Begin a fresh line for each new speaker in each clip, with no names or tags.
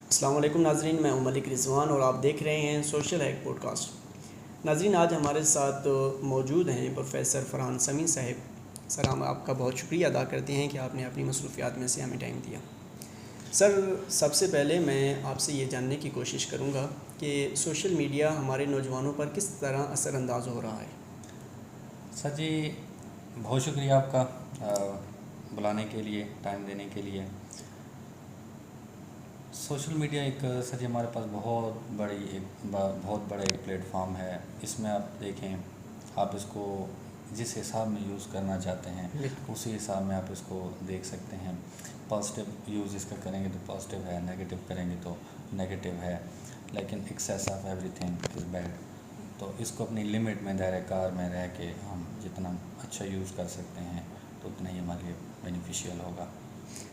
السلام علیکم ناظرین، میں ہوں ملک رضوان اور آپ دیکھ رہے ہیں سوشل ہیک پوڈ کاسٹ۔ ناظرین، آج ہمارے ساتھ موجود ہیں پروفیسر فرحان سمیع صاحب۔ سر، ہم آپ کا بہت شکریہ ادا کرتے ہیں کہ آپ نے اپنی مصروفیات میں سے ہمیں ٹائم دیا۔ سر، سب سے پہلے میں آپ سے یہ جاننے کی کوشش کروں گا کہ سوشل میڈیا ہمارے نوجوانوں پر کس طرح اثر انداز ہو رہا ہے۔
سر جی، بہت شکریہ آپ کا بلانے کے لیے، ٹائم دینے کے لیے۔ سوشل میڈیا ایک سر جی ہمارے پاس بہت بڑا ایک پلیٹ فارم ہے۔ اس میں آپ دیکھیں، آپ اس کو جس حساب میں یوز کرنا چاہتے ہیں اسی حساب میں آپ اس کو دیکھ سکتے ہیں۔ پازیٹیو یوز اس کا کریں گے تو پازیٹیو ہے، نیگیٹیو کریں گے تو نیگیٹیو ہے، لیکن access of every thing is bad. تو اس کو اپنی لمٹ میں، دائرۂ کار میں رہ کے ہم جتنا اچھا یوز کر سکتے ہیں تو اتنا ہی ہمارے لیے بینیفیشیل ہوگا۔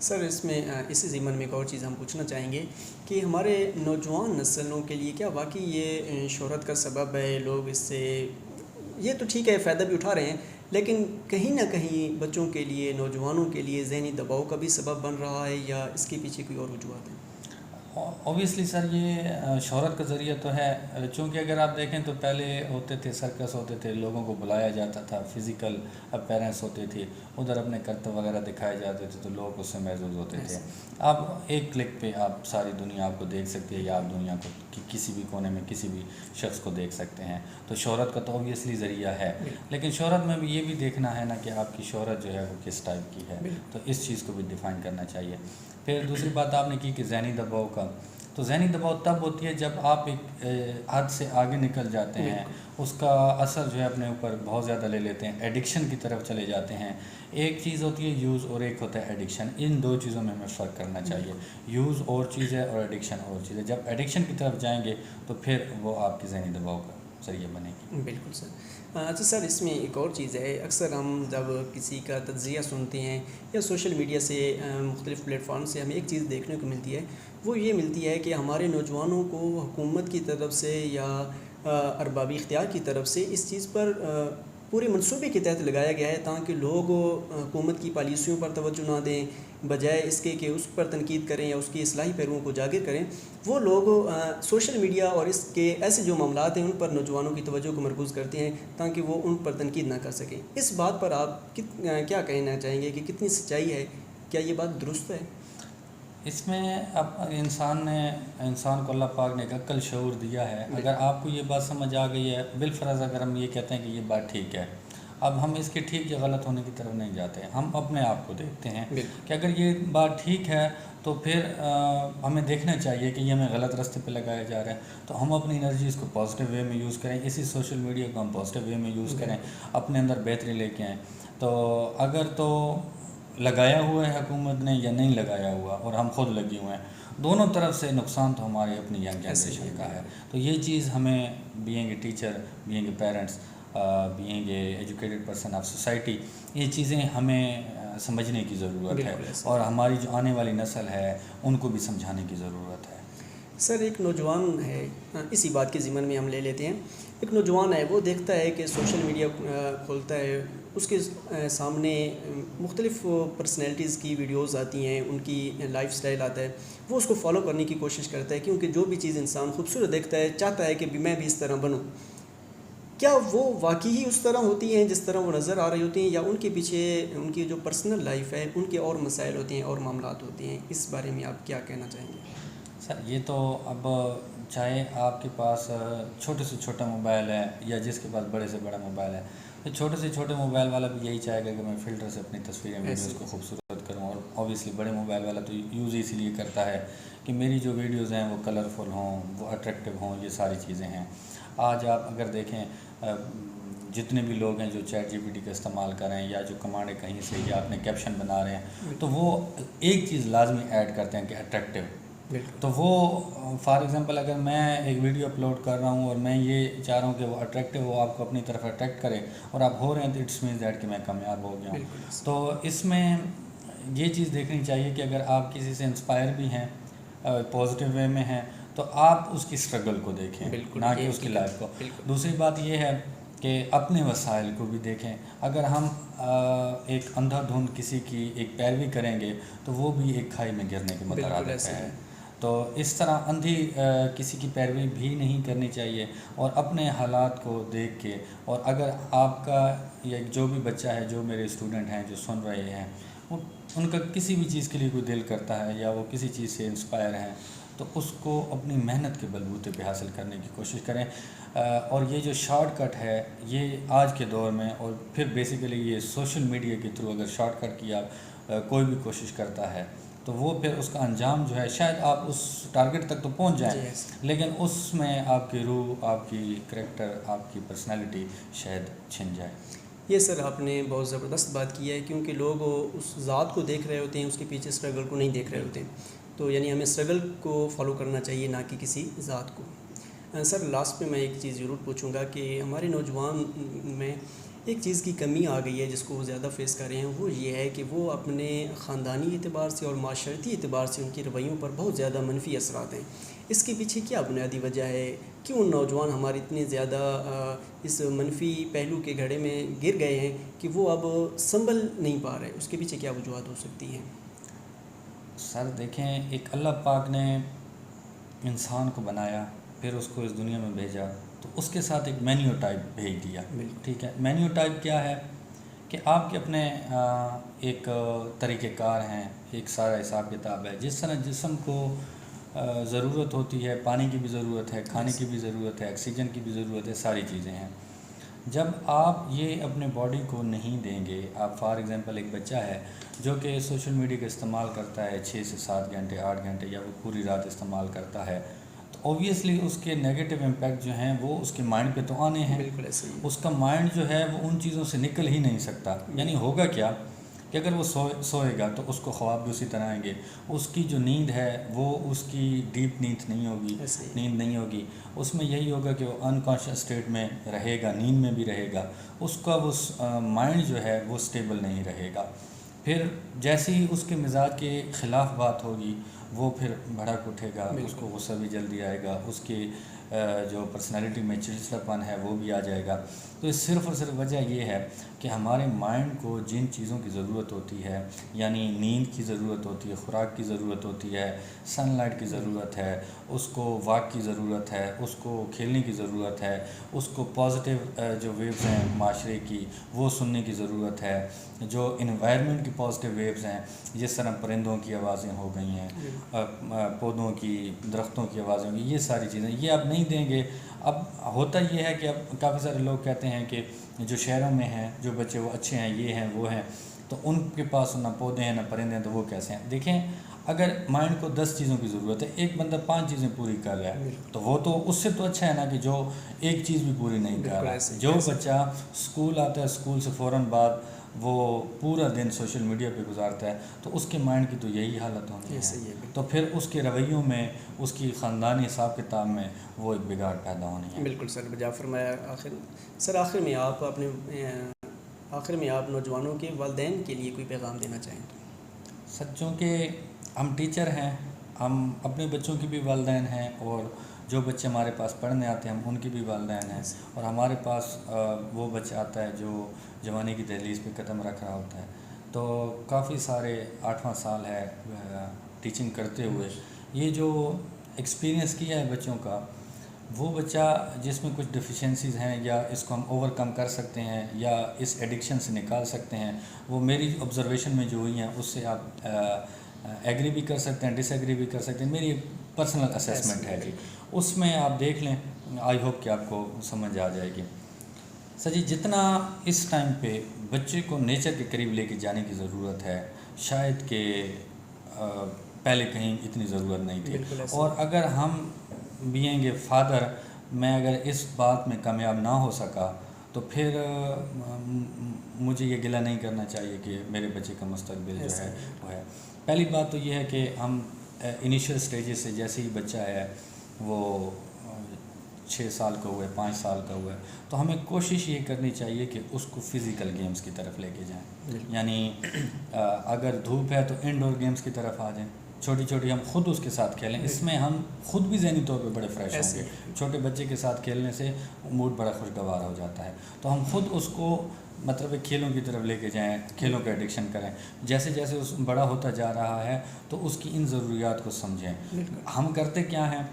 سر، اس میں اسی ضمن میں ایک اور چیز ہم پوچھنا چاہیں گے کہ ہمارے نوجوان نسلوں کے لیے کیا واقعی یہ شہرت کا سبب ہے؟ لوگ اس سے، یہ تو ٹھیک ہے، فائدہ بھی اٹھا رہے ہیں، لیکن کہیں نہ کہیں بچوں کے لیے، نوجوانوں کے لیے ذہنی دباؤ کا بھی سبب بن رہا ہے، یا اس کے پیچھے کوئی اور وجوہات ہیں؟
اوبیسلی سر، یہ شہرت کا ذریعہ تو ہے، چونکہ اگر آپ دیکھیں تو پہلے ہوتے تھے، سرکس ہوتے تھے، لوگوں کو بلایا جاتا تھا، فزیکل اپیرنس ہوتی تھی، ادھر اپنے کرتب وغیرہ دکھائے جاتے تھے تو لوگ اس سے محظوظ ہوتے تھے۔ اب ایک کلک پہ آپ ساری دنیا آپ کو دیکھ سکتی ہے، یا آپ دنیا کو کسی بھی کونے میں کسی بھی شخص کو دیکھ سکتے ہیں، تو شہرت کا تو اوبیسلی ذریعہ ہے، لیکن شہرت میں بھی یہ بھی دیکھنا ہے نا کہ آپ کی شہرت جو ہے وہ کس ٹائپ کی ہے، تو اس چیز کو بھی ڈیفائن کرنا چاہیے۔ پھر دوسری بات آپ نے کی کہ ذہنی دباؤ کا، تو ذہنی دباؤ تب ہوتی ہے جب آپ ایک حد سے آگے نکل جاتے ہیں، اس کا اثر جو ہے اپنے اوپر بہت زیادہ لے لیتے ہیں، ایڈکشن کی طرف چلے جاتے ہیں۔ ایک چیز ہوتی ہے یوز اور ایک ہوتا ہے ایڈکشن، ان دو چیزوں میں ہمیں فرق کرنا چاہیے۔ یوز اور چیز ہے اور ایڈکشن اور چیز ہے۔ جب ایڈکشن کی طرف جائیں گے تو پھر وہ آپ کی ذہنی دباؤ کا ذریعہ بنے گی۔
بالکل سر۔ اچھا سر، اس میں ایک اور چیز ہے، اکثر ہم جب کسی کا تجزیہ سنتے ہیں یا سوشل میڈیا سے، مختلف پلیٹ فارم سے ہمیں ایک چیز دیکھنے کو ملتی ہے، وہ یہ ملتی ہے کہ ہمارے نوجوانوں کو حکومت کی طرف سے یا ارباب اختیار کی طرف سے اس چیز پر پورے منصوبے کے تحت لگایا گیا ہے تاکہ لوگ حکومت کی پالیسیوں پر توجہ نہ دیں، بجائے اس کے کہ اس پر تنقید کریں یا اس کی اصلاحی پہلوؤں کو اجاگر کریں، وہ لوگ سوشل میڈیا اور اس کے ایسے جو معاملات ہیں ان پر نوجوانوں کی توجہ کو مرکوز کرتے ہیں تاکہ وہ ان پر تنقید نہ کر سکیں۔ اس بات پر آپ کیا کہنا چاہیں گے کہ کتنی سچائی ہے؟ کیا یہ بات درست ہے؟
اس میں اب انسان کو اللہ پاک نے ایک عقل شعور دیا ہے۔ اگر آپ کو یہ بات سمجھ آ گئی ہے، بالفرض اگر ہم یہ کہتے ہیں کہ یہ بات ٹھیک ہے، اب ہم اس کے ٹھیک یا غلط ہونے کی طرف نہیں جاتے، ہم اپنے آپ کو دیکھتے ہیں کہ اگر یہ بات ٹھیک ہے تو پھر ہمیں دیکھنا چاہیے کہ یہ ہمیں غلط راستے پہ لگایا جا رہا ہے، تو ہم اپنی انرجی اس کو پازیٹیو وے میں یوز کریں، اسی سوشل میڈیا کو ہم پازیٹیو وے میں یوز کریں، اپنے اندر بہتری لے کے آئیں۔ تو اگر تو لگایا ہوا ہے حکومت نے یا نہیں لگایا ہوا اور ہم خود لگے ہوئے ہیں، دونوں طرف سے نقصان تو ہمارے اپنی ینگ جنریشن کا ہے۔ تو یہ چیز ہمیں being a teacher, being a parents, being a educated person of society, یہ چیزیں ہمیں سمجھنے کی ضرورت ہے، اور ہماری جو آنے والی نسل ہے ان کو بھی سمجھانے کی ضرورت ہے۔
سر، ایک نوجوان ہے، اسی بات کے ضمن میں ہم لے لیتے ہیں، ایک نوجوان ہے، وہ دیکھتا ہے کہ سوشل میڈیا کھولتا ہے، اس کے سامنے مختلف پرسنالٹیز کی ویڈیوز آتی ہیں، ان کی لائف سٹائل آتا ہے، وہ اس کو فالو کرنے کی کوشش کرتا ہے، کیونکہ جو بھی چیز انسان خوبصورت دیکھتا ہے چاہتا ہے کہ میں بھی اس طرح بنوں۔ کیا وہ واقعی ہی اس طرح ہوتی ہیں جس طرح وہ نظر آ رہی ہوتی ہیں، یا ان کے پیچھے ان کی جو پرسنل لائف ہے ان کے اور مسائل ہوتے ہیں اور معاملات ہوتے ہیں؟ اس بارے میں آپ کیا کہنا چاہیں گے؟
سر، یہ تو اب چاہے آپ کے پاس چھوٹے سے چھوٹا موبائل ہے یا جس کے پاس بڑے سے بڑا موبائل ہے، تو چھوٹے سے چھوٹے موبائل والا بھی یہی چاہے گا کہ میں فلٹر سے اپنی تصویریں ویڈیوز کو خوبصورت کروں، اور اوبیسلی بڑے موبائل والا تو یوز اسی لیے کرتا ہے کہ میری جو ویڈیوز ہیں وہ کلرفل ہوں، وہ اٹریکٹیو ہوں، یہ ساری چیزیں ہیں۔ آج آپ اگر دیکھیں جتنے بھی لوگ ہیں جو چیٹ جی پی ٹی کا استعمال کر رہے ہیں یا جو کمانڈیں کہیں سے یا اپنے کیپشن بنا رہے ہیں، تو وہ ایک چیز لازمی ایڈ کرتے ہیں کہ اٹریکٹیو۔ تو وہ فار ایگزامپل اگر میں ایک ویڈیو اپلوڈ کر رہا ہوں اور میں یہ چاہ رہا ہوں کہ وہ اٹریکٹیو ہو، آپ کو اپنی طرف اٹریکٹ کرے، اور آپ ہو رہے ہیں تو اٹس مینس دیٹ کہ میں کامیاب ہو گیا ہوں۔ تو اس میں یہ چیز دیکھنی چاہیے کہ اگر آپ کسی سے انسپائر بھی ہیں، پازیٹیو وے میں ہیں، تو آپ اس کی اسٹرگل کو دیکھیں، نہ کہ اس کی لائف کو۔ دوسری بات یہ ہے کہ اپنے وسائل کو بھی دیکھیں۔ اگر ہم ایک اندھا دھند کسی کی ایک پیروی کریں گے تو وہ بھی ایک کھائی میں گرنے کے مترادف ہے۔ تو اس طرح اندھی کسی کی پیروی بھی نہیں کرنی چاہیے، اور اپنے حالات کو دیکھ کے، اور اگر آپ کا یا جو بھی بچہ ہے، جو میرے اسٹوڈنٹ ہیں جو سن رہے ہیں، ان کا کسی بھی چیز کے لیے کوئی دل کرتا ہے یا وہ کسی چیز سے انسپائر ہیں، تو اس کو اپنی محنت کے بلبوتے پہ حاصل کرنے کی کوشش کریں۔ اور یہ جو شارٹ کٹ ہے، یہ آج کے دور میں، اور پھر بیسیکلی یہ سوشل میڈیا کے تھرو اگر شارٹ کٹ کی آپ کوئی بھی کوشش کرتا ہے، تو وہ پھر اس کا انجام جو ہے، شاید آپ اس ٹارگٹ تک تو پہنچ جائیں، لیکن اس میں آپ کی روح، آپ کی کریکٹر، آپ کی پرسنالٹی شاید چھن جائے۔
یہ سر آپ نے بہت زبردست بات کی ہے، کیونکہ لوگ اس ذات کو دیکھ رہے ہوتے ہیں، اس کے پیچھے اسٹرگل کو نہیں دیکھ رہے ہوتے ہیں۔ تو یعنی ہمیں اسٹرگل کو فالو کرنا چاہیے، نہ کہ کسی ذات کو۔ سر لاسٹ میں ایک چیز ضرور پوچھوں گا کہ ہمارے نوجوان میں ایک چیز کی کمی آ گئی ہے جس کو وہ زیادہ فیس کر رہے ہیں، وہ یہ ہے کہ وہ اپنے خاندانی اعتبار سے اور معاشرتی اعتبار سے ان کی رویوں پر بہت زیادہ منفی اثرات ہیں۔ اس کے پیچھے کیا بنیادی وجہ ہے؟ کیوں نوجوان ہمارے اتنے زیادہ اس منفی پہلو کے گھڑے میں گر گئے ہیں کہ وہ اب سنبھل نہیں پا رہے؟ اس کے پیچھے کیا وجوہات ہو سکتی ہیں؟
سر دیکھیں، ایک اللہ پاک نے انسان کو بنایا، پھر اس کو اس دنیا میں بھیجا، تو اس کے ساتھ ایک مینیو ٹائپ بھیج دیا۔ ٹھیک ہے، مینیو ٹائپ کیا ہے کہ آپ کے اپنے ایک طریقہ کار ہیں، ایک سارا حساب کتاب ہے۔ جس طرح جسم کو ضرورت ہوتی ہے، پانی کی بھی ضرورت ہے، کھانے کی بھی ضرورت ہے، آکسیجن کی بھی ضرورت ہے، ساری چیزیں ہیں۔ جب آپ یہ اپنے باڈی کو نہیں دیں گے، آپ فار ایگزامپل ایک بچہ ہے جو کہ سوشل میڈیا کا استعمال کرتا ہے 6 سے 7 گھنٹے، 8 گھنٹے، یا وہ پوری رات استعمال کرتا ہے، تو اوبویسلی اس کے نیگیٹو امپیکٹ جو ہیں وہ اس کے مائنڈ پہ تو آنے ہیں۔
بالکل ایسے ہی۔
اس کا مائنڈ جو ہے وہ ان چیزوں سے نکل ہی نہیں سکتا۔ یعنی ہوگا کیا کہ اگر وہ سوئے گا تو اس کو خواب بھی اسی طرح آئیں گے، اس کی جو نیند ہے وہ اس کی ڈیپ نیند نہیں ہوگی، اس میں یہی ہوگا کہ وہ انکانشیس اسٹیٹ میں رہے گا، نیند میں بھی رہے گا، اس کا وہ مائنڈ جو ہے وہ سٹیبل نہیں رہے گا۔ پھر جیسے ہی اس کے مزاج کے خلاف بات ہوگی، وہ پھر بھڑک اٹھے گا، اس کو غصہ بھی جلدی آئے گا، اس کی جو پرسنالٹی میں چڑچڑاپن ہے وہ بھی آ جائے گا۔ تو اس صرف اور صرف وجہ یہ ہے کہ ہمارے مائنڈ کو جن چیزوں کی ضرورت ہوتی ہے، یعنی نیند کی ضرورت ہوتی ہے، خوراک کی ضرورت ہوتی ہے، سن لائٹ کی ضرورت ہے، اس کو واک کی ضرورت ہے، اس کو کھیلنے کی ضرورت ہے، اس کو پازیٹیو جو ویوز ہیں معاشرے کی وہ سننے کی ضرورت ہے، جو انوائرمنٹ کی پازیٹیو ویوز ہیں، جس طرح پرندوں کی آوازیں ہو گئی ہیں، پودوں کی، درختوں کی آوازیں ہو گئی، یہ ساری چیزیں یہ آپ نہیں دیں گے۔ اب ہوتا یہ ہے کہ اب کافی سارے لوگ کہتے ہیں کہ جو شہروں میں ہیں جو بچے وہ اچھے ہیں، یہ ہیں وہ ہیں، تو ان کے پاس نہ پودے ہیں نہ پرندے ہیں، تو وہ کیسے ہیں؟ دیکھیں، اگر مائنڈ کو 10 چیزوں کی ضرورت ہے، ایک بندہ 5 چیزیں پوری کر رہا ہے، تو وہ تو اس سے تو اچھا ہے نا کہ جو ایک چیز بھی پوری نہیں کر رہا ہے۔ جو بچہ اسکول آتا ہے، اسکول سے فوراً بعد وہ پورا دن سوشل میڈیا پہ گزارتا ہے، تو اس کے مائنڈ کی تو یہی حالت ہونی ہے، تو پھر اس کے رویوں میں، اس کی خاندانی حساب کتاب میں وہ ایک بگاڑ پیدا ہونی ہے۔
بالکل سر، بجا فرمایا۔ آخر میں آپ نوجوانوں کے والدین کے لیے کوئی پیغام دینا چاہیں تو؟
سچوں کہ ہم ٹیچر ہیں، ہم اپنے بچوں کی بھی والدین ہیں، اور جو بچے ہمارے پاس پڑھنے آتے ہیں ہم ان کی بھی والدین ہیں، اور ہمارے پاس وہ بچہ آتا ہے جو جوانی کی دہلیز پہ قدم رکھ رہا ہوتا ہے، تو کافی سارے 8واں سال ہے ٹیچنگ کرتے ہوئے، یہ جو ایکسپیرینس کیا ہے بچوں کا، وہ بچہ جس میں کچھ ڈیفیشنسیز ہیں یا اس کو ہم اوور کم کر سکتے ہیں یا اس ایڈکشن سے نکال سکتے ہیں، وہ میری آبزرویشن میں جو ہوئی ہیں اس سے آپ ایگری بھی کر سکتے ہیں، ڈس ایگری بھی کر سکتے ہیں، میری پرسنل اسیسمنٹ ہے جی، اس میں آپ دیکھ لیں، آئی ہوپ کہ آپ کو سمجھ آ جائے گی۔ سر جی، جتنا اس ٹائم پہ بچے کو نیچر کے قریب لے کے جانے کی ضرورت ہے، شاید کہ پہلے کہیں اتنی ضرورت نہیں تھی، اور اگر ہم بینگ اے فادر میں اگر اس بات میں کامیاب نہ ہو سکا تو پھر مجھے یہ گلہ نہیں کرنا چاہیے کہ میرے بچے کا مستقبل جو ہے وہ ہے۔ پہلی بات تو یہ ہے کہ ہم انیشیل سٹیجز سے، جیسے ہی بچہ ہے وہ 6 سال کا ہوا ہے، 5 سال کا ہوا ہے، تو ہمیں کوشش یہ کرنی چاہیے کہ اس کو فزیکل گیمز کی طرف لے کے جائیں، یعنی اگر دھوپ ہے تو انڈور گیمز کی طرف آ جائیں، چھوٹی چھوٹی ہم خود اس کے ساتھ کھیلیں، اس میں ہم خود بھی ذہنی طور پہ بڑے فریش ہوں گے. چھوٹے بچے کے ساتھ کھیلنے سے موڈ بڑا خوشگوار ہو جاتا ہے. تو ہم خود اس کو مطلب کھیلوں کی طرف لے کے جائیں، کھیلوں کا ایڈکشن کریں. جیسے جیسے اس بڑا ہوتا جا رہا ہے تو اس کی ان ضروریات کو سمجھیں. ہم کرتے کیا ہیں،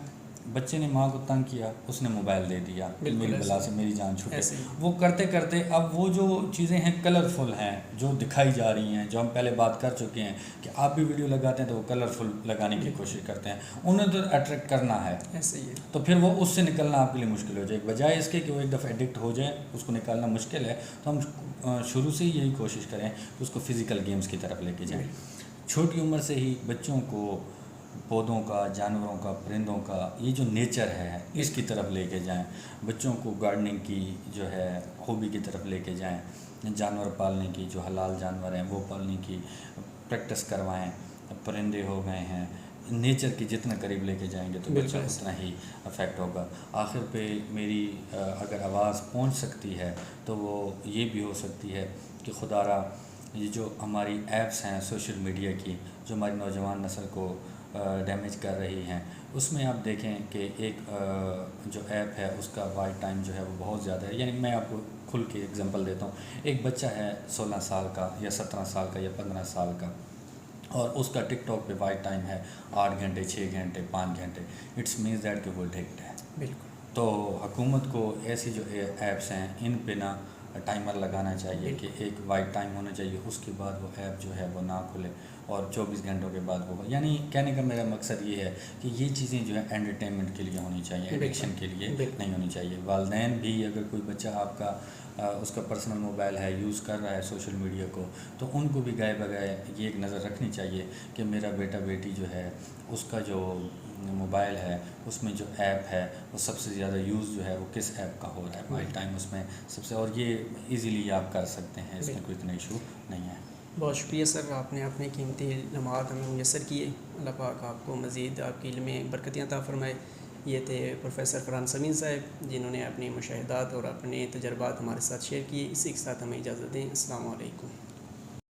بچے نے ماں کو تنگ کیا، اس نے موبائل دے دیا کہ میری بلا سے میری جان چھوٹے. وہ کرتے کرتے اب وہ جو چیزیں ہیں کلرفل ہیں جو دکھائی جا رہی ہیں، جو ہم پہلے بات کر چکے ہیں کہ آپ بھی ویڈیو لگاتے ہیں تو وہ کلرفل لگانے کی کوشش کرتے ہیں، انہیں تو اٹریکٹ کرنا ہے. تو پھر وہ اس سے نکلنا آپ کے لیے مشکل ہو جائے. بجائے اس کے کہ وہ ایک دفعہ ایڈکٹ ہو جائے، اس کو نکالنا مشکل ہے. تو ہم شروع سے ہی یہی کوشش کریں کہ اس کو فزیکل گیمز کی طرف لے کے جائیں. چھوٹی عمر سے ہی بچوں کو پودوں کا، جانوروں کا، پرندوں کا یہ جو نیچر ہے اس کی طرف لے کے جائیں. بچوں کو گارڈننگ کی جو ہے ہابی کی طرف لے کے جائیں. جانور پالنے کی، جو حلال جانور ہیں وہ پالنے کی پریکٹس کروائیں. پرندے ہو گئے ہیں، نیچر کی جتنا قریب لے کے جائیں گے تو بچہ اتنا ہی افیکٹ ہوگا. آخر پہ میری اگر آواز پہنچ سکتی ہے تو وہ یہ بھی ہو سکتی ہے کہ خدا را یہ جو ہماری ایپس ہیں سوشل میڈیا کی، جو ہماری نوجوان نسل کو ڈیمیج کر رہی ہیں، اس میں آپ دیکھیں کہ ایک جو ایپ ہے اس کا وائٹ ٹائم جو ہے وہ بہت زیادہ ہے. یعنی میں آپ کو کھل کے اگزامپل دیتا ہوں. ایک بچہ ہے 16 سال کا یا 17 سال کا یا 15 سال کا، اور اس کا ٹک ٹاک پہ وائٹ ٹائم ہے 8 گھنٹے، 6 گھنٹے، 5 گھنٹے. اٹس مینس دیٹ کہ وہ ایڈکٹ ہے.
بالکل.
تو حکومت کو ایسی جو ایپس ہیں ان پہ نہ ٹائمر لگانا چاہیے کہ ایک وائٹ ٹائم ہونا چاہیے، اس کے بعد وہ ایپ جو ہے وہ نہ کھلے، اور 24 گھنٹوں کے بعد وہ. یعنی کہنے کا میرا مقصد یہ ہے کہ یہ چیزیں جو ہے انٹرٹینمنٹ کے لیے ہونی چاہیے، ایڈکشن کے لیے نہیں ہونی چاہیے. والدین بھی اگر کوئی بچہ آپ کا اس کا پرسنل موبائل ہے، یوز کر رہا ہے سوشل میڈیا کو، تو ان کو بھی گائے بگائے یہ ایک نظر رکھنی چاہیے کہ میرا بیٹا بیٹی جو ہے اس کا جو موبائل ہے اس میں جو ایپ ہے وہ سب سے زیادہ یوز جو ہے وہ کس ایپ کا ہو رہا ہے. وائٹ ٹائم اس میں سب سے، اور یہ ایزیلی آپ کر سکتے ہیں، اس میں کوئی اتنا ایشو نہیں ہے.
بہت شکریہ سر، آپ نے اپنے قیمتی لمحات ہمیں میسر کیے. اللہ پاک آپ کو مزید آپ کے علم میں برکتیں عطا فرمائے. یہ تھے پروفیسر فرحان سمین صاحب، جنہوں نے اپنے مشاہدات اور اپنے تجربات ہمارے ساتھ شیئر کیے. اسی کے ساتھ ہمیں اجازت دیں. السلام علیکم.